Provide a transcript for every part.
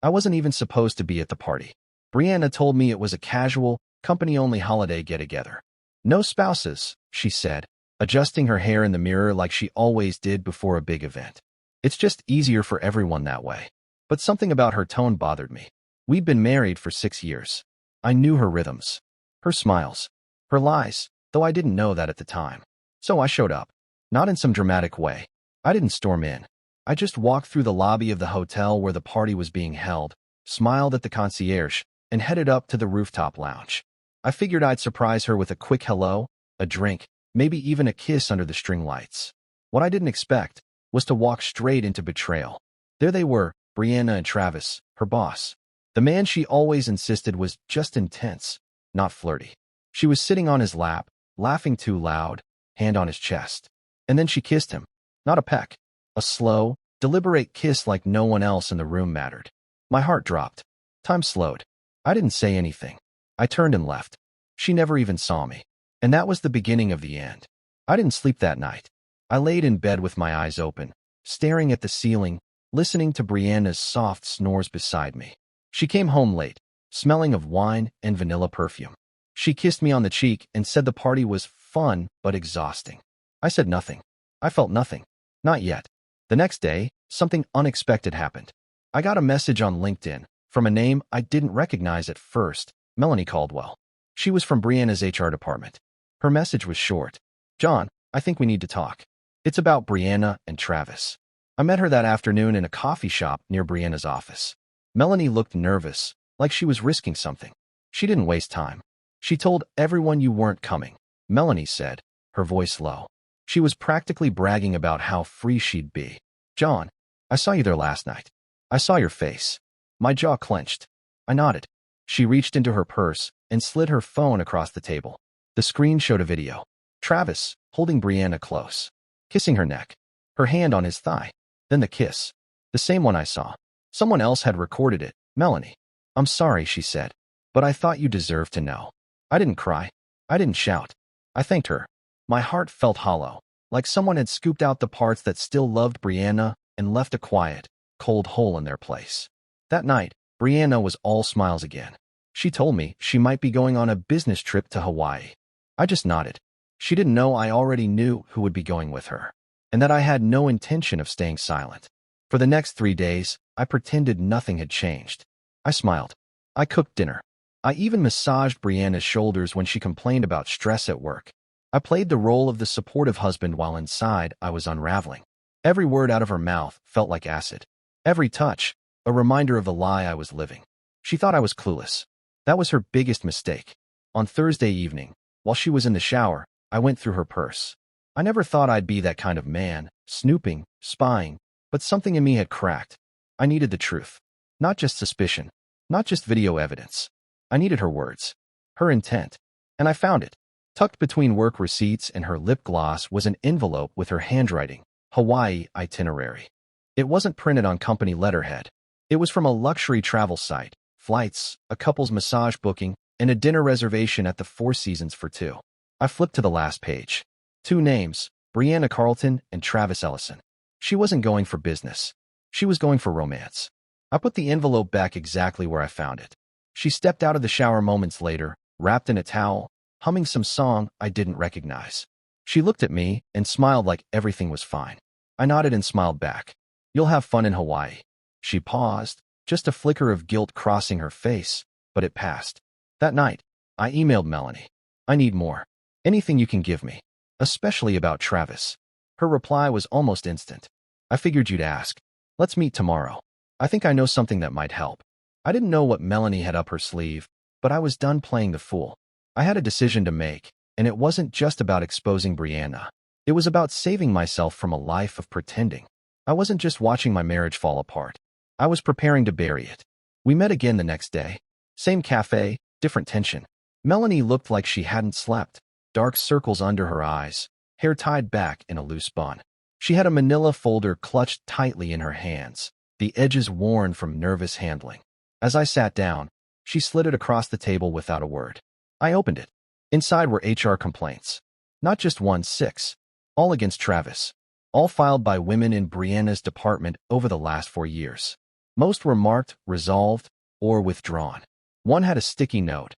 I wasn't even supposed to be at the party. Brianna told me it was a casual, company-only holiday get-together. No spouses, she said, adjusting her hair in the mirror like she always did before a big event. It's just easier for everyone that way. But something about her tone bothered me. We'd been married for 6 years. I knew her rhythms, her smiles, her lies, though I didn't know that at the time. So I showed up. Not in some dramatic way. I didn't storm in. I just walked through the lobby of the hotel where the party was being held, smiled at the concierge, and headed up to the rooftop lounge. I figured I'd surprise her with a quick hello, a drink, maybe even a kiss under the string lights. What I didn't expect was to walk straight into betrayal. There they were, Brianna and Travis, her boss. The man she always insisted was just intense, not flirty. She was sitting on his lap, laughing too loud, hand on his chest. And then she kissed him. Not a peck. A slow, deliberate kiss like no one else in the room mattered. My heart dropped. Time slowed. I didn't say anything. I turned and left. She never even saw me. And that was the beginning of the end. I didn't sleep that night. I laid in bed with my eyes open, staring at the ceiling, listening to Brianna's soft snores beside me. She came home late, smelling of wine and vanilla perfume. She kissed me on the cheek and said the party was fun but exhausting. I said nothing. I felt nothing. Not yet. The next day, something unexpected happened. I got a message on LinkedIn from a name I didn't recognize at first, Melanie Caldwell. She was from Brianna's HR department. Her message was short. John, I think we need to talk. It's about Brianna and Travis. I met her that afternoon in a coffee shop near Brianna's office. Melanie looked nervous, like she was risking something. She didn't waste time. She told everyone you weren't coming, Melanie said, her voice low. She was practically bragging about how free she'd be. John, I saw you there last night. I saw your face. My jaw clenched. I nodded. She reached into her purse and slid her phone across the table. The screen showed a video. Travis, holding Brianna close, kissing her neck, her hand on his thigh. Then the kiss. The same one I saw. Someone else had recorded it, Melanie. I'm sorry, she said, but I thought you deserved to know. I didn't cry. I didn't shout. I thanked her. My heart felt hollow, like someone had scooped out the parts that still loved Brianna and left a quiet, cold hole in their place. That night, Brianna was all smiles again. She told me she might be going on a business trip to Hawaii. I just nodded. She didn't know I already knew who would be going with her, and that I had no intention of staying silent. For the next 3 days, I pretended nothing had changed. I smiled. I cooked dinner. I even massaged Brianna's shoulders when she complained about stress at work. I played the role of the supportive husband while inside I was unraveling. Every word out of her mouth felt like acid. Every touch, a reminder of the lie I was living. She thought I was clueless. That was her biggest mistake. On Thursday evening, while she was in the shower, I went through her purse. I never thought I'd be that kind of man, snooping, spying, but something in me had cracked. I needed the truth. Not just suspicion. Not just video evidence. I needed her words. Her intent. And I found it. Tucked between work receipts and her lip gloss was an envelope with her handwriting, Hawaii itinerary. It wasn't printed on company letterhead. It was from a luxury travel site, flights, a couple's massage booking, and a dinner reservation at the Four Seasons for two. I flipped to the last page. 2 names, Brianna Carlton and Travis Ellison. She wasn't going for business. She was going for romance. I put the envelope back exactly where I found it. She stepped out of the shower moments later, wrapped in a towel, humming some song I didn't recognize. She looked at me and smiled like everything was fine. I nodded and smiled back. You'll have fun in Hawaii. She paused, just a flicker of guilt crossing her face, but it passed. That night, I emailed Melanie. I need more. Anything you can give me. Especially about Travis. Her reply was almost instant. I figured you'd ask. Let's meet tomorrow. I think I know something that might help. I didn't know what Melanie had up her sleeve, but I was done playing the fool. I had a decision to make, and it wasn't just about exposing Brianna. It was about saving myself from a life of pretending. I wasn't just watching my marriage fall apart. I was preparing to bury it. We met again the next day. Same cafe, different tension. Melanie looked like she hadn't slept. Dark circles under her eyes, hair tied back in a loose bun. She had a manila folder clutched tightly in her hands, the edges worn from nervous handling. As I sat down, she slid it across the table without a word. I opened it. Inside were HR complaints. Not just 1, 6. All against Travis. All filed by women in Brianna's department over the last 4 years. Most were marked resolved or withdrawn. One had a sticky note.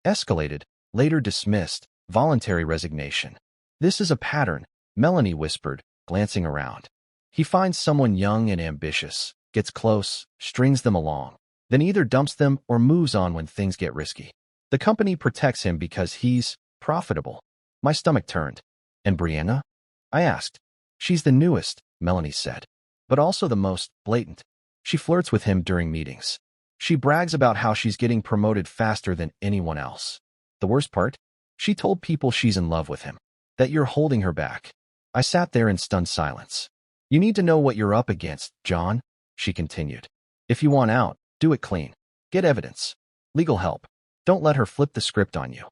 Escalated, later dismissed, voluntary resignation. This is a pattern, Melanie whispered, glancing around. He finds someone young and ambitious, gets close, strings them along, then either dumps them or moves on when things get risky. The company protects him because he's profitable. My stomach turned. And Brianna? I asked. She's the newest, Melanie said, but also the most blatant. She flirts with him during meetings. She brags about how she's getting promoted faster than anyone else. The worst part? She told people she's in love with him, that you're holding her back. I sat there in stunned silence. You need to know what you're up against, John, she continued. If you want out, do it clean. Get evidence. Legal help. Don't let her flip the script on you.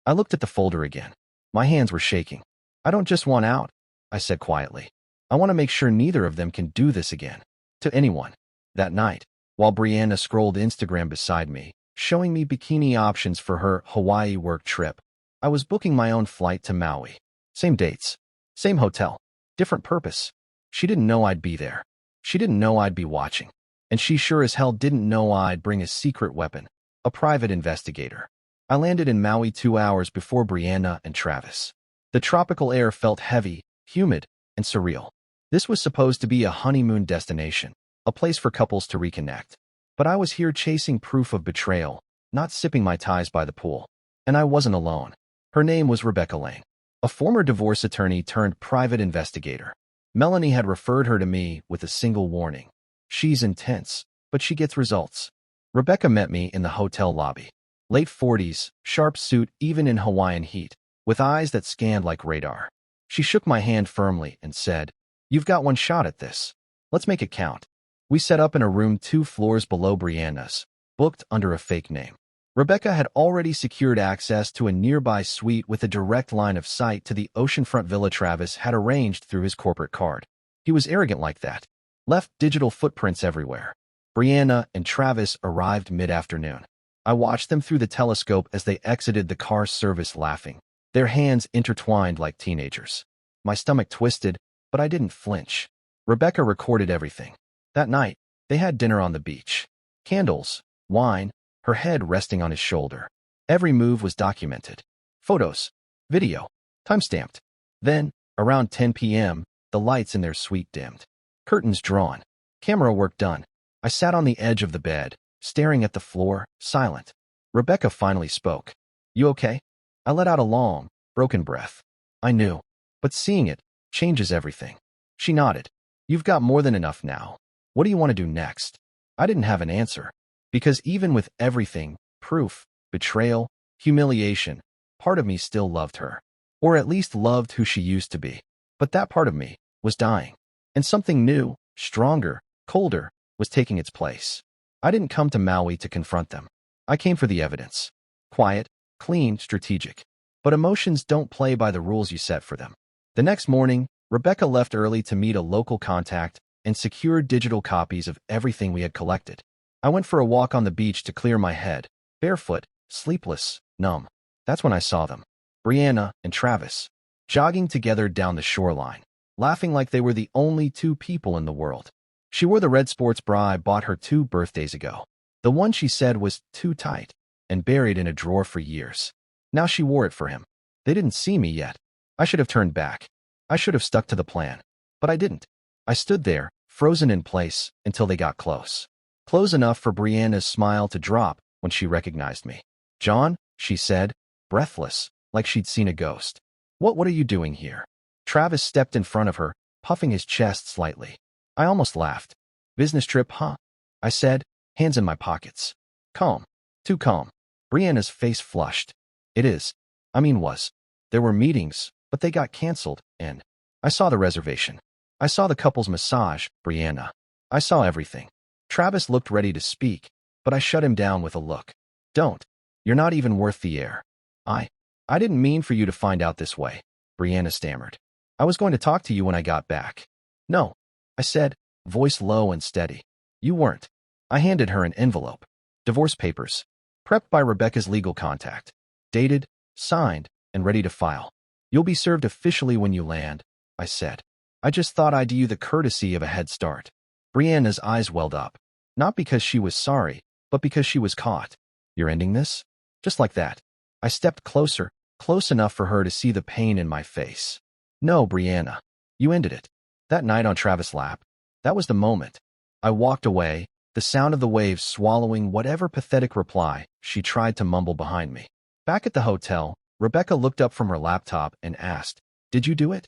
I looked at the folder again. My hands were shaking. I don't just want out, I said quietly. I want to make sure neither of them can do this again. To anyone. That night, while Brianna scrolled Instagram beside me, showing me bikini options for her Hawaii work trip, I was booking my own flight to Maui. Same dates. Same hotel. Different purpose. She didn't know I'd be there. She didn't know I'd be watching. And she sure as hell didn't know I'd bring a secret weapon, a private investigator. I landed in Maui 2 hours before Brianna and Travis. The tropical air felt heavy, humid, and surreal. This was supposed to be a honeymoon destination, a place for couples to reconnect. But I was here chasing proof of betrayal, not sipping my ties by the pool. And I wasn't alone. Her name was Rebecca Lane, a former divorce attorney turned private investigator. Melanie had referred her to me with a single warning. She's intense, but she gets results. Rebecca met me in the hotel lobby. Late 40s, sharp suit even in Hawaiian heat, with eyes that scanned like radar. She shook my hand firmly and said, "You've got one shot at this. Let's make it count." We set up in a room 2 floors below Brianna's, booked under a fake name. Rebecca had already secured access to a nearby suite with a direct line of sight to the oceanfront villa Travis had arranged through his corporate card. He was arrogant like that. Left digital footprints everywhere. Brianna and Travis arrived mid-afternoon. I watched them through the telescope as they exited the car service laughing, their hands intertwined like teenagers. My stomach twisted, but I didn't flinch. Rebecca recorded everything. That night, they had dinner on the beach. Candles, wine, her head resting on his shoulder. Every move was documented. Photos, video, timestamped. Then, around 10 p.m., the lights in their suite dimmed. Curtains drawn. Camera work done. I sat on the edge of the bed, staring at the floor, silent. Rebecca finally spoke. "You okay?" I let out a long, broken breath. I knew, but seeing it changes everything. She nodded. "You've got more than enough now. What do you want to do next?" I didn't have an answer. Because even with everything, proof, betrayal, humiliation, part of me still loved her. Or at least loved who she used to be. But that part of me was dying. And something new, stronger, colder, was taking its place. I didn't come to Maui to confront them. I came for the evidence. Quiet, clean, strategic. But emotions don't play by the rules you set for them. The next morning, Rebecca left early to meet a local contact and secure digital copies of everything we had collected. I went for a walk on the beach to clear my head, barefoot, sleepless, numb. That's when I saw them, Brianna and Travis, jogging together down the shoreline, laughing like they were the only 2 people in the world. She wore the red sports bra I bought her 2 birthdays ago, the one she said was too tight and buried in a drawer for years. Now she wore it for him. They didn't see me yet. I should have turned back. I should have stuck to the plan. But I didn't. I stood there, frozen in place, until they got close. Close enough for Brianna's smile to drop when she recognized me. "John," she said, breathless, like she'd seen a ghost. What are you doing here?" Travis stepped in front of her, puffing his chest slightly. I almost laughed. "Business trip, huh?" I said, hands in my pockets. "Calm. Too calm." Brianna's face flushed. "It is. I mean was. There were meetings, but they got canceled, and I saw the reservation. I saw the couple's massage, Brianna. I saw everything." Travis looked ready to speak, but I shut him down with a look. "Don't. You're not even worth the air." I didn't mean for you to find out this way," Brianna stammered. "I was going to talk to you when I got back." "No," I said, voice low and steady. "You weren't." I handed her an envelope. Divorce papers. Prepped by Rebecca's legal contact. Dated, signed, and ready to file. "You'll be served officially when you land," I said. "I just thought I'd do you the courtesy of a head start." Brianna's eyes welled up. Not because she was sorry, but because she was caught. You're ending this? Just like that. I stepped closer, close enough for her to see the pain in my face. No, Brianna. You ended it. That night on Travis' lap. That was the moment. I walked away, the sound of the waves swallowing whatever pathetic reply she tried to mumble behind me. Back at the hotel, Rebecca looked up from her laptop and asked, "Did you do it?"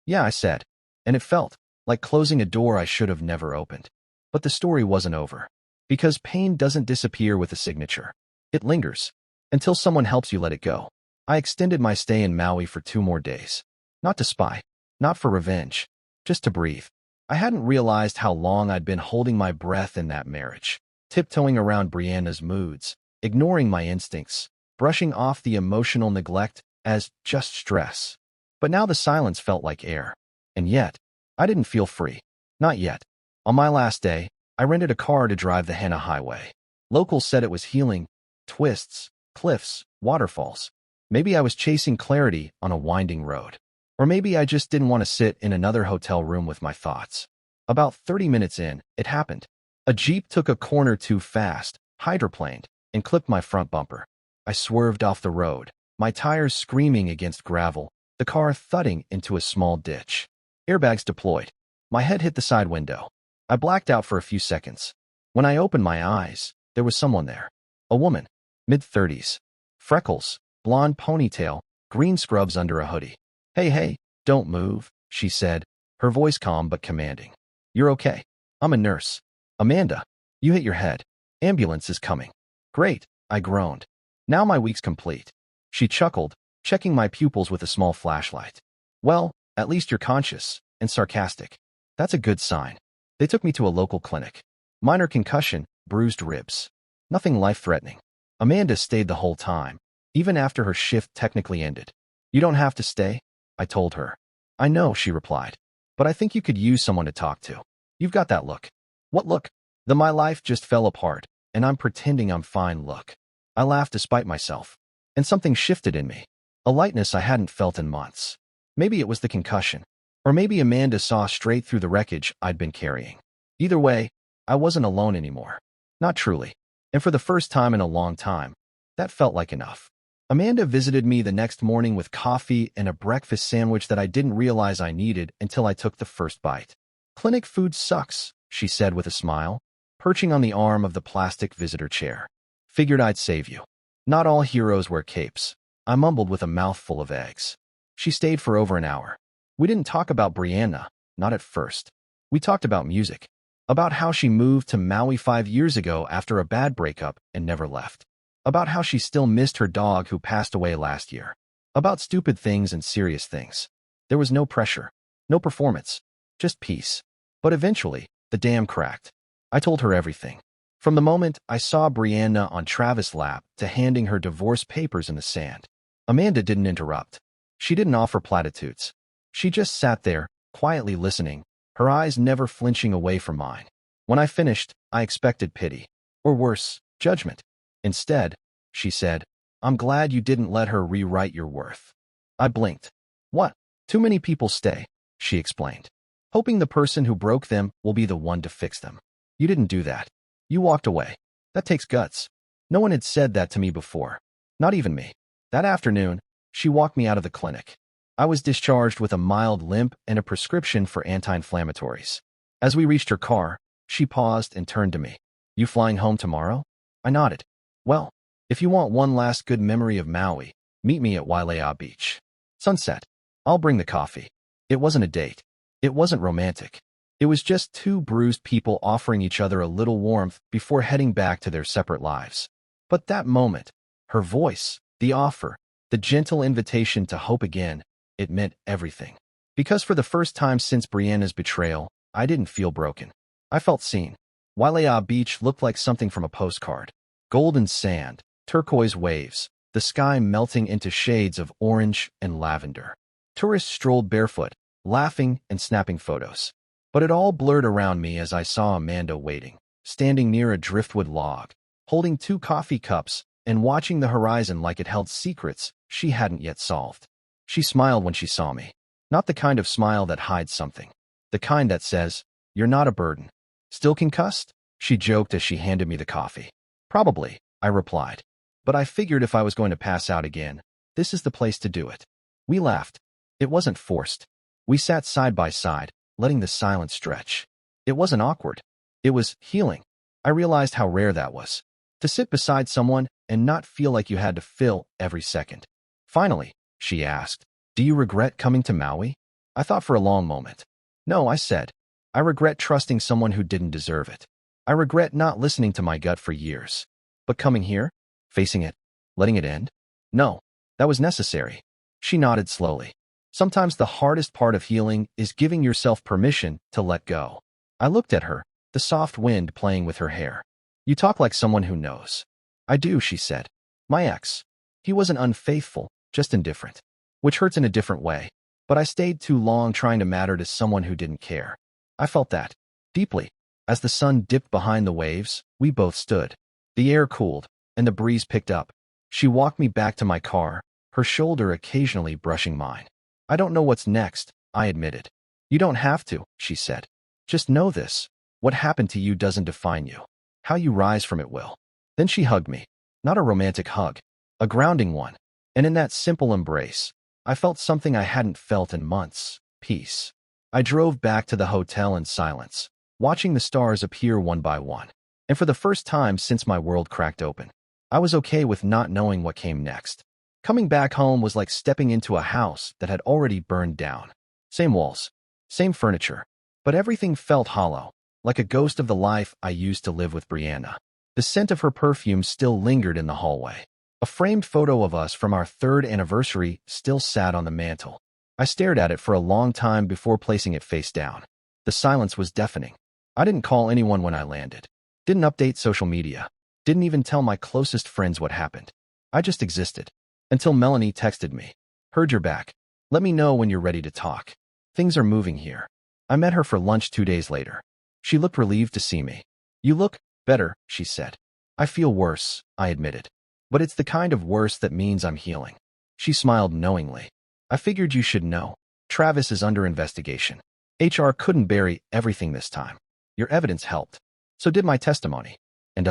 "Yeah," I said. And it felt like closing a door I should have never opened. But the story wasn't over. Because pain doesn't disappear with a signature. It lingers. Until someone helps you let it go. I extended my stay in Maui for 2 more days. Not to spy. Not for revenge. Just to breathe. I hadn't realized how long I'd been holding my breath in that marriage. Tiptoeing around Brianna's moods. Ignoring my instincts. Brushing off the emotional neglect as just stress. But now the silence felt like air. And yet, I didn't feel free. Not yet. On my last day, I rented a car to drive the Henna Highway. Locals said it was healing. Twists, cliffs, waterfalls. Maybe I was chasing clarity on a winding road. Or maybe I just didn't want to sit in another hotel room with my thoughts. About 30 minutes in, it happened. A Jeep took a corner too fast, hydroplaned, and clipped my front bumper. I swerved off the road, my tires screaming against gravel, the car thudding into a small ditch. Airbags deployed. My head hit the side window. I blacked out for a few seconds. When I opened my eyes, there was someone there. A woman, mid-30s. Freckles, blonde ponytail, green scrubs under a hoodie. Hey, don't move," she said, her voice calm but commanding. "You're okay. I'm a nurse. Amanda, you hit your head. Ambulance is coming." "Great," I groaned. "Now my week's complete." She chuckled, checking my pupils with a small flashlight. "Well, at least you're conscious," and sarcastic. "That's a good sign." They took me to a local clinic. Minor concussion, bruised ribs. Nothing life-threatening. Amanda stayed the whole time, even after her shift technically ended. "You don't have to stay," I told her. "I know," she replied. "But I think you could use someone to talk to. You've got that look." "What look?" "The my life just fell apart, and I'm pretending I'm fine look." I laughed despite myself. And something shifted in me. A lightness I hadn't felt in months. Maybe it was the concussion. Or maybe Amanda saw straight through the wreckage I'd been carrying. Either way, I wasn't alone anymore. Not truly. And for the first time in a long time, that felt like enough. Amanda visited me the next morning with coffee and a breakfast sandwich that I didn't realize I needed until I took the first bite. "Clinic food sucks," she said with a smile, perching on the arm of the plastic visitor chair. "Figured I'd save you. Not all heroes wear capes," I mumbled with a mouthful of eggs. She stayed for over an hour. We didn't talk about Brianna, not at first. We talked about music. About how she moved to Maui 5 years ago after a bad breakup and never left. About how she still missed her dog who passed away last year. About stupid things and serious things. There was no pressure, no performance, just peace. But eventually, the dam cracked. I told her everything. From the moment I saw Brianna on Travis' lap to handing her divorce papers in the sand. Amanda didn't interrupt. She didn't offer platitudes. She just sat there, quietly listening, her eyes never flinching away from mine. When I finished, I expected pity. Or worse, judgment. Instead, she said, "I'm glad you didn't let her rewrite your worth." I blinked. "What? Too many people stay," she explained. "Hoping the person who broke them will be the one to fix them. You didn't do that. You walked away. That takes guts." No one had said that to me before. Not even me. That afternoon, she walked me out of the clinic. I was discharged with a mild limp and a prescription for anti-inflammatories. As we reached her car, she paused and turned to me. "You flying home tomorrow?" I nodded. "Well, if you want one last good memory of Maui, meet me at Wailea Beach. Sunset. I'll bring the coffee." It wasn't a date. It wasn't romantic. It was just 2 bruised people offering each other a little warmth before heading back to their separate lives. But that moment, her voice, the offer, the gentle invitation to hope again, it meant everything. Because for the first time since Brianna's betrayal, I didn't feel broken. I felt seen. Wailea Beach looked like something from a postcard. Golden sand, turquoise waves, the sky melting into shades of orange and lavender. Tourists strolled barefoot, laughing and snapping photos. But it all blurred around me as I saw Amanda waiting, standing near a driftwood log, holding 2 coffee cups and watching the horizon like it held secrets she hadn't yet solved. She smiled when she saw me. Not the kind of smile that hides something. The kind that says, "You're not a burden." "Still concussed?" She joked as she handed me the coffee. Probably, I replied. But I figured if I was going to pass out again, this is the place to do it. We laughed. It wasn't forced. We sat side by side, letting the silence stretch. It wasn't awkward. It was healing. I realized how rare that was. To sit beside someone and not feel like you had to fill every second. Finally, she asked, "Do you regret coming to Maui?" I thought for a long moment. No, I said. I regret trusting someone who didn't deserve it. I regret not listening to my gut for years. But coming here? Facing it? Letting it end? No, that was necessary. She nodded slowly. Sometimes the hardest part of healing is giving yourself permission to let go. I looked at her, the soft wind playing with her hair. You talk like someone who knows. I do, she said. My ex. He wasn't unfaithful, just indifferent. Which hurts in a different way. But I stayed too long trying to matter to someone who didn't care. I felt that. Deeply. As the sun dipped behind the waves, we both stood. The air cooled, and the breeze picked up. She walked me back to my car, her shoulder occasionally brushing mine. I don't know what's next, I admitted. You don't have to, she said. Just know this. What happened to you doesn't define you. How you rise from it will. Then she hugged me. Not a romantic hug. A grounding one. And in that simple embrace, I felt something I hadn't felt in months. Peace. I drove back to the hotel in silence, watching the stars appear one by one. And for the first time since my world cracked open, I was okay with not knowing what came next. Coming back home was like stepping into a house that had already burned down. Same walls, same furniture, but everything felt hollow, like a ghost of the life I used to live with Brianna. The scent of her perfume still lingered in the hallway. A framed photo of us from our 3rd anniversary still sat on the mantel. I stared at it for a long time before placing it face down. The silence was deafening. I didn't call anyone when I landed. Didn't update social media. Didn't even tell my closest friends what happened. I just existed. Until Melanie texted me. Heard you're back. Let me know when you're ready to talk. Things are moving here. I met her for lunch 2 days later. She looked relieved to see me. You look better, she said. I feel worse, I admitted. But it's the kind of worse that means I'm healing. She smiled knowingly. I figured you should know. Travis is under investigation. HR couldn't bury everything this time. Your evidence helped. So did my testimony. And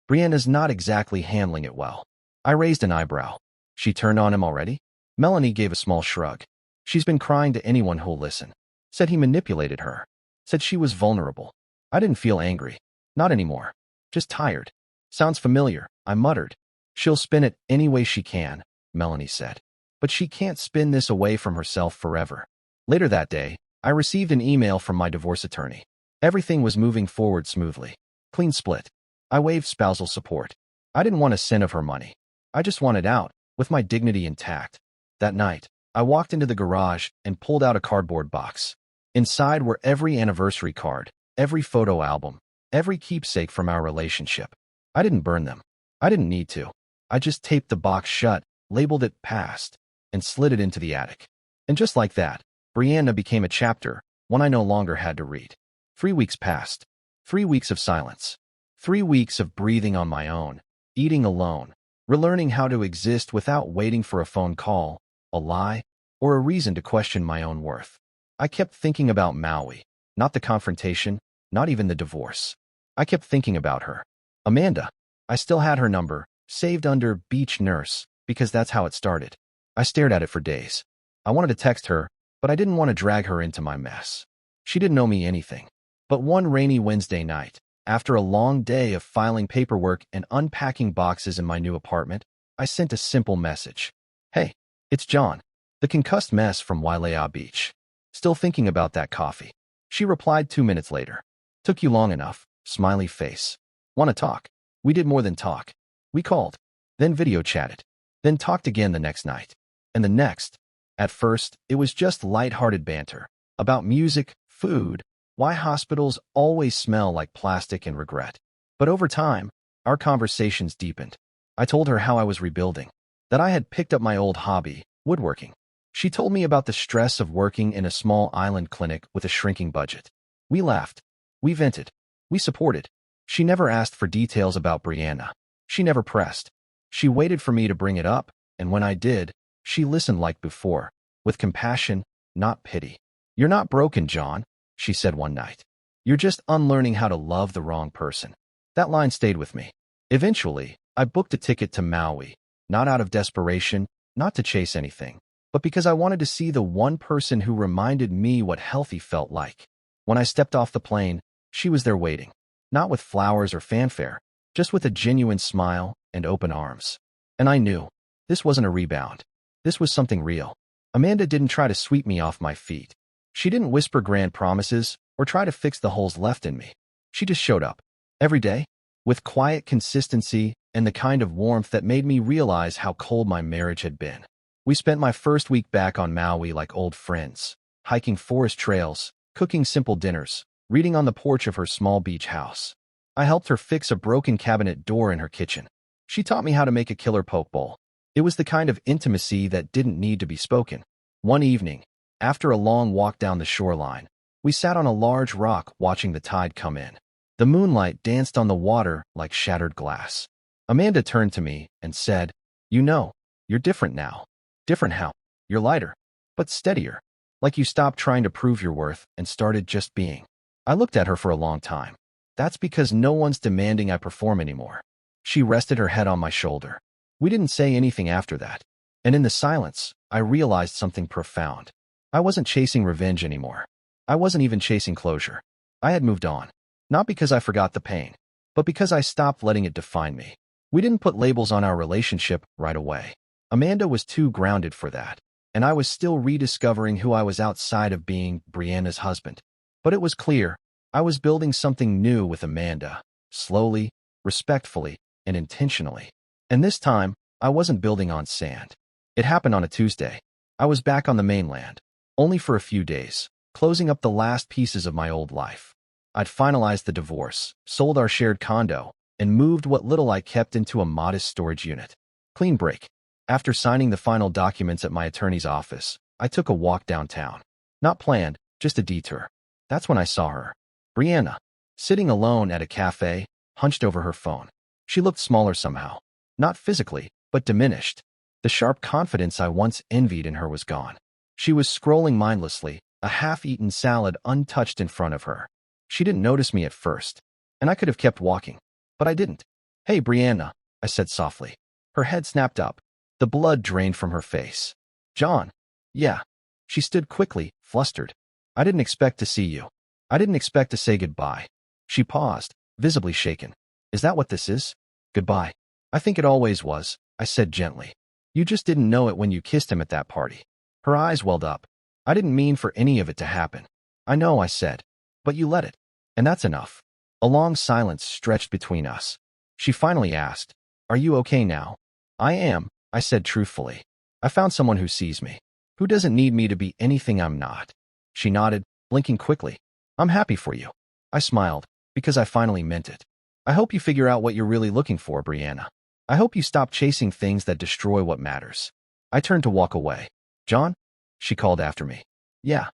Brianna's not exactly handling it well. I raised an eyebrow. She turned on him already? Melanie gave a small shrug. She's been crying to anyone who'll listen. Said he manipulated her. Said she was vulnerable. I didn't feel angry. Not anymore. Just tired. Sounds familiar, I muttered. She'll spin it any way she can, Melanie said. But she can't spin this away from herself forever. Later that day, I received an email from my divorce attorney. Everything was moving forward smoothly. Clean split. I waived spousal support. I didn't want a cent of her money. I just wanted out, with my dignity intact. That night, I walked into the garage and pulled out a cardboard box. Inside were every anniversary card, every photo album, every keepsake from our relationship. I didn't burn them. I didn't need to. I just taped the box shut, labeled it past, and slid it into the attic. And just like that, Brianna became a chapter, one I no longer had to read. 3 weeks passed. 3 weeks of silence. 3 weeks of breathing on my own, eating alone, relearning how to exist without waiting for a phone call, a lie, or a reason to question my own worth. I kept thinking about Maui, not the confrontation, not even the divorce. I kept thinking about her. Amanda. I still had her number, saved under Beach Nurse, because that's how it started. I stared at it for days. I wanted to text her, but I didn't want to drag her into my mess. She didn't owe me anything. But one rainy Wednesday night, after a long day of filing paperwork and unpacking boxes in my new apartment, I sent a simple message. Hey, it's John, the concussed mess from Wailea Beach. Still thinking about that coffee. She replied 2 minutes later. Took you long enough, smiley face. Want to talk? We did more than talk. We called, then video chatted, then talked again the next night. And the next. At first, it was just lighthearted banter about music, food, why hospitals always smell like plastic and regret. But over time, our conversations deepened. I told her how I was rebuilding, that I had picked up my old hobby, woodworking. She told me about the stress of working in a small island clinic with a shrinking budget. We laughed. We vented. We supported. She never asked for details about Brianna. She never pressed. She waited for me to bring it up, and when I did, she listened like before, with compassion, not pity. You're not broken, John, she said one night. You're just unlearning how to love the wrong person. That line stayed with me. Eventually, I booked a ticket to Maui, not out of desperation, not to chase anything, but because I wanted to see the one person who reminded me what healthy felt like. When I stepped off the plane, she was there waiting, not with flowers or fanfare, just with a genuine smile and open arms. And I knew, this wasn't a rebound. This was something real. Amanda didn't try to sweep me off my feet. She didn't whisper grand promises or try to fix the holes left in me. She just showed up, every day, with quiet consistency and the kind of warmth that made me realize how cold my marriage had been. We spent my first week back on Maui like old friends, hiking forest trails, cooking simple dinners, reading on the porch of her small beach house. I helped her fix a broken cabinet door in her kitchen. She taught me how to make a killer poke bowl. It was the kind of intimacy that didn't need to be spoken. One evening, after a long walk down the shoreline, we sat on a large rock watching the tide come in. The moonlight danced on the water like shattered glass. Amanda turned to me and said, "You know, you're different now." "Different how?" "You're lighter, but steadier. Like you stopped trying to prove your worth and started just being." I looked at her for a long time. "That's because no one's demanding I perform anymore." She rested her head on my shoulder. We didn't say anything after that. And in the silence, I realized something profound. I wasn't chasing revenge anymore. I wasn't even chasing closure. I had moved on. Not because I forgot the pain, but because I stopped letting it define me. We didn't put labels on our relationship right away. Amanda was too grounded for that, and I was still rediscovering who I was outside of being Brianna's husband. But it was clear, I was building something new with Amanda, slowly, respectfully, and intentionally. And this time, I wasn't building on sand. It happened on a Tuesday. I was back on the mainland, only for a few days, closing up the last pieces of my old life. I'd finalized the divorce, sold our shared condo, and moved what little I kept into a modest storage unit. Clean break. After signing the final documents at my attorney's office, I took a walk downtown. Not planned, just a detour. That's when I saw her. Brianna, sitting alone at a cafe, hunched over her phone. She looked smaller somehow. Not physically, but diminished. The sharp confidence I once envied in her was gone. She was scrolling mindlessly, a half-eaten salad untouched in front of her. She didn't notice me at first, and I could have kept walking, but I didn't. "Hey, Brianna," I said softly. Her head snapped up. The blood drained from her face. "John." "Yeah." She stood quickly, flustered. "I didn't expect to see you. I didn't expect to say goodbye." She paused, visibly shaken. "Is that what this is? Goodbye?" "I think it always was," I said gently. "You just didn't know it when you kissed him at that party." Her eyes welled up. "I didn't mean for any of it to happen." "I know," I said. "But you let it. And that's enough." A long silence stretched between us. She finally asked, "Are you okay now?" "I am," I said truthfully. "I found someone who sees me, who doesn't need me to be anything I'm not." She nodded, blinking quickly. "I'm happy for you." I smiled, because I finally meant it. "I hope you figure out what you're really looking for, Brianna. I hope you stop chasing things that destroy what matters." I turned to walk away. "John?" she called after me. "Yeah."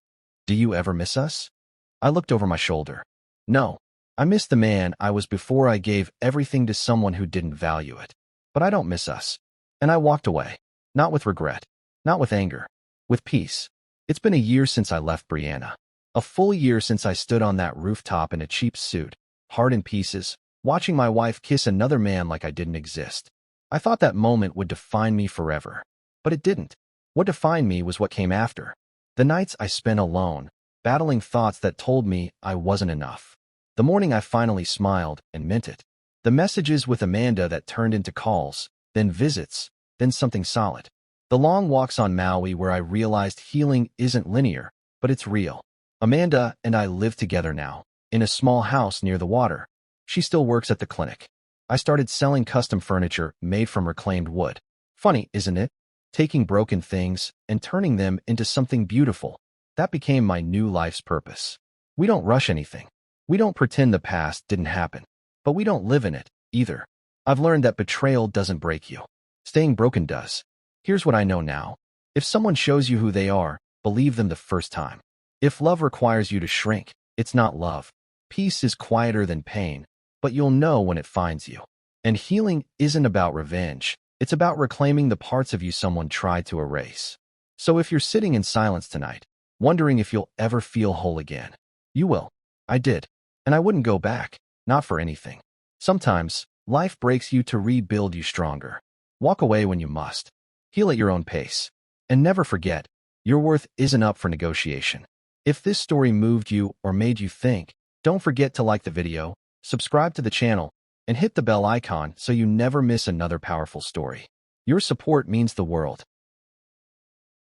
"Do you ever miss us?" I looked over my shoulder. "No. I miss the man I was before I gave everything to someone who didn't value it. But I don't miss us." And I walked away. Not with regret. Not with anger. With peace. It's been a year since I left Brianna. A full year since I stood on that rooftop in a cheap suit, heart in pieces, watching my wife kiss another man like I didn't exist. I thought that moment would define me forever. But it didn't. What defined me was what came after. The nights I spent alone, battling thoughts that told me I wasn't enough. The morning I finally smiled and meant it. The messages with Amanda that turned into calls, then visits, then something solid. The long walks on Maui where I realized healing isn't linear, but it's real. Amanda and I live together now, in a small house near the water. She still works at the clinic. I started selling custom furniture made from reclaimed wood. Funny, isn't it? Taking broken things and turning them into something beautiful. That became my new life's purpose. We don't rush anything. We don't pretend the past didn't happen. But we don't live in it, either. I've learned that betrayal doesn't break you. Staying broken does. Here's what I know now. If someone shows you who they are, believe them the first time. If love requires you to shrink, it's not love. Peace is quieter than pain, but you'll know when it finds you. And healing isn't about revenge. It's about reclaiming the parts of you someone tried to erase. So if you're sitting in silence tonight, wondering if you'll ever feel whole again, you will. I did. And I wouldn't go back, not for anything. Sometimes, life breaks you to rebuild you stronger. Walk away when you must. Heal at your own pace. And never forget, your worth isn't up for negotiation. If this story moved you or made you think, don't forget to like the video, subscribe to the channel, and hit the bell icon so you never miss another powerful story. Your support means the world.